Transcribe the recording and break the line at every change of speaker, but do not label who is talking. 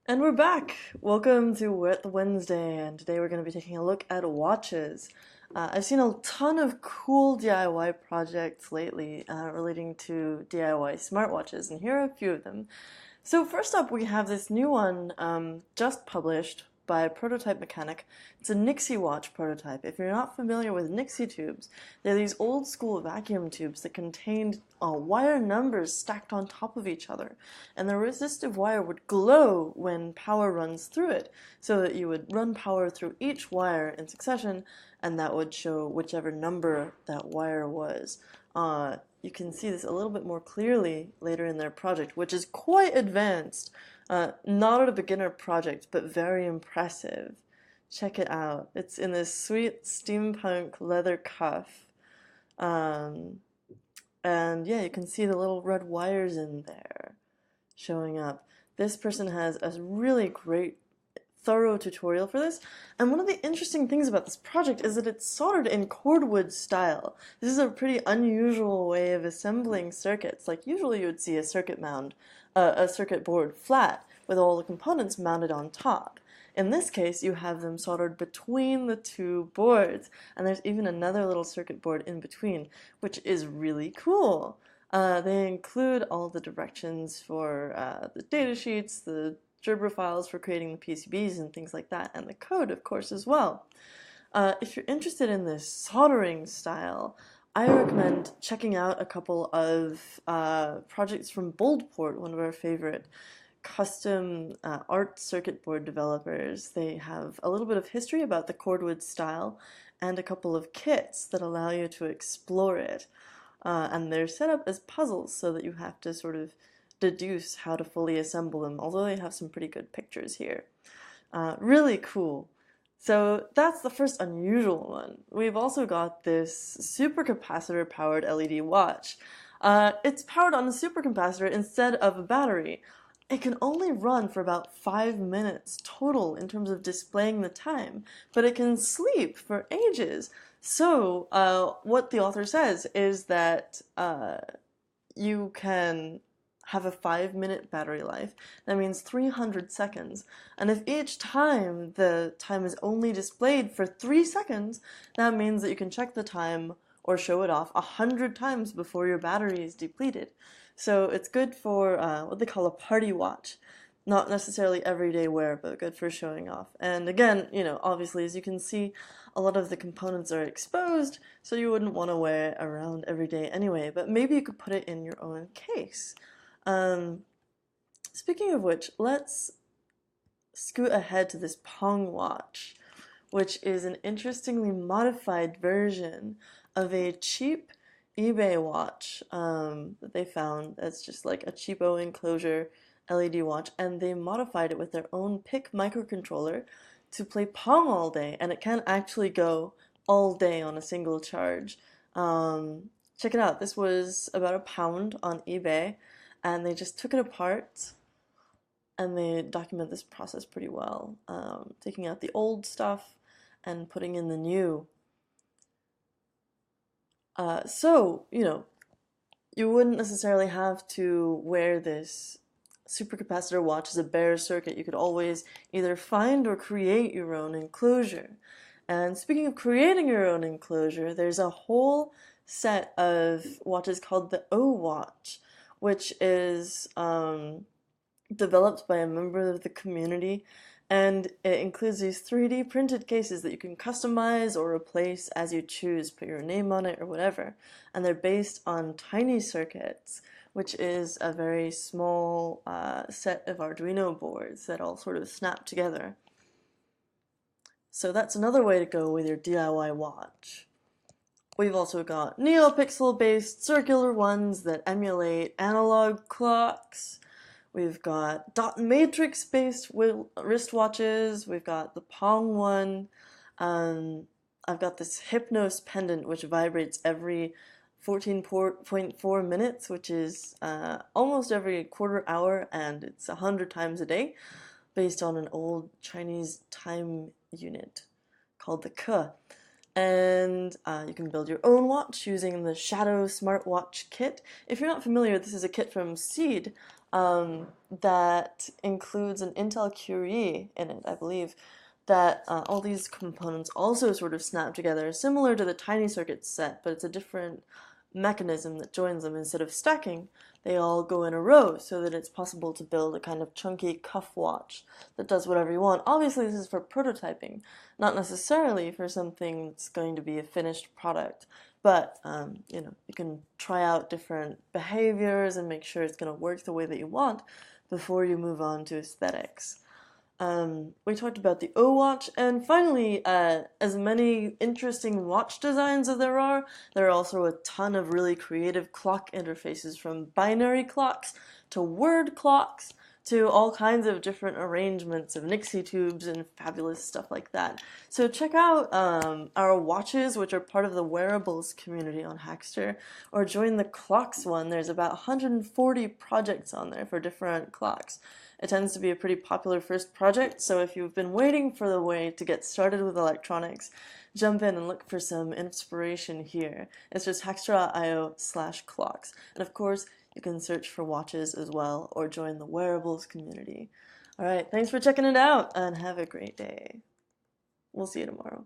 And we're back! Welcome to Wet Wednesday, and today we're going to be taking a look at watches. I've seen a ton of cool DIY projects lately relating to DIY smartwatches, and here are a few of them. So first up, we have this new one just published by Prototype Mechanic. It's a Nixie watch prototype. If you're not familiar with Nixie tubes, they're these old school vacuum tubes that contained wire numbers stacked on top of each other. And the resistive wire would glow when power runs through it, so that you would run power through each wire in succession, and that would show whichever number that wire was. You can see this a little bit more clearly later in their project, which is quite advanced. Not a beginner project, but very impressive. Check it out. It's in this sweet steampunk leather cuff. Um, and yeah, you can see the little red wires in there showing up. This person has a really great thorough tutorial for this, and one of the interesting things about this project is that it's soldered in cordwood style. This is a pretty unusual way of assembling circuits. Like usually you would see a circuit board flat with all the components mounted on top. In this case, you have them soldered between the two boards, and there's even another little circuit board in between, which is really cool. They include all the directions for the data sheets, the Gerber files for creating the PCBs and things like that, and the code, of course, as well. If you're interested in this soldering style, I recommend checking out a couple of projects from Boldport, one of our favorite custom art circuit board developers. They have a little bit of history about the cordwood style and a couple of kits that allow you to explore it. And they're set up as puzzles so that you have to sort of deduce how to fully assemble them, although they have some pretty good pictures here. Really cool. So that's the first unusual one. We've also got this supercapacitor powered LED watch. It's powered on a supercapacitor instead of a battery. It can only run for about 5 minutes total in terms of displaying the time, but it can sleep for ages. So what the author says is that you can have a 5-minute battery life. That means 300 seconds. And if each time the time is only displayed for 3 seconds, that means that you can check the time or show it off 100 times before your battery is depleted. So it's good for what they call a party watch. Not necessarily everyday wear, but good for showing off. And again, obviously, as you can see, a lot of the components are exposed, so you wouldn't want to wear it around every day anyway, but maybe you could put it in your own case. Speaking of which, let's scoot ahead to this Pong Watch, which is an interestingly modified version of a cheap eBay watch that they found that's just like a cheapo enclosure LED watch, and they modified it with their own PIC microcontroller to play Pong all day, and it can actually go all day on a single charge. Check it out. This was about £1 on eBay, and they just took it apart and they document this process pretty well, taking out the old stuff and putting in the new. So, you wouldn't necessarily have to wear this supercapacitor watch as a bare circuit. You could always either find or create your own enclosure. And speaking of creating your own enclosure, there's a whole set of watches called the O Watch, which is developed by a member of the community, and it includes these 3D printed cases that you can customize or replace as you choose, put your name on it or whatever, and they're based on tiny circuits, which is a very small set of Arduino boards that all sort of snap together. So that's another way to go with your DIY watch. We've also got Neopixel based circular ones that emulate analog clocks. We've got dot matrix based wristwatches. We've got the Pong one. I've got this Hypnos pendant which vibrates every 14.4 minutes, which is almost every quarter hour, and it's 100 times a day, based on an old Chinese time unit called the Ke. And you can build your own watch using the Shadow Smartwatch kit. If you're not familiar, this is a kit from Seed, that includes an Intel Curie in it, I believe, that all these components also sort of snap together, similar to the tiny circuit set, but it's a different mechanism that joins them. Instead of stacking, they all go in a row so that it's possible to build a kind of chunky cuff watch that does whatever you want. Obviously, this is for prototyping, not necessarily for something that's going to be a finished product. But, you can try out different behaviors and make sure it's going to work the way that you want before you move on to aesthetics. We talked about the O watch, and finally, as many interesting watch designs as there are also a ton of really creative clock interfaces, from binary clocks to word clocks to all kinds of different arrangements of Nixie tubes and fabulous stuff like that. So check out our watches, which are part of the wearables community on Hackster, or join the clocks one. There's about 140 projects on there for different clocks. It tends to be a pretty popular first project, so if you've been waiting for the way to get started with electronics, jump in and look for some inspiration here. It's just Hackster.io/clocks. And of course, you can search for watches as well, or join the wearables community. Alright, thanks for checking it out, and have a great day. We'll see you tomorrow.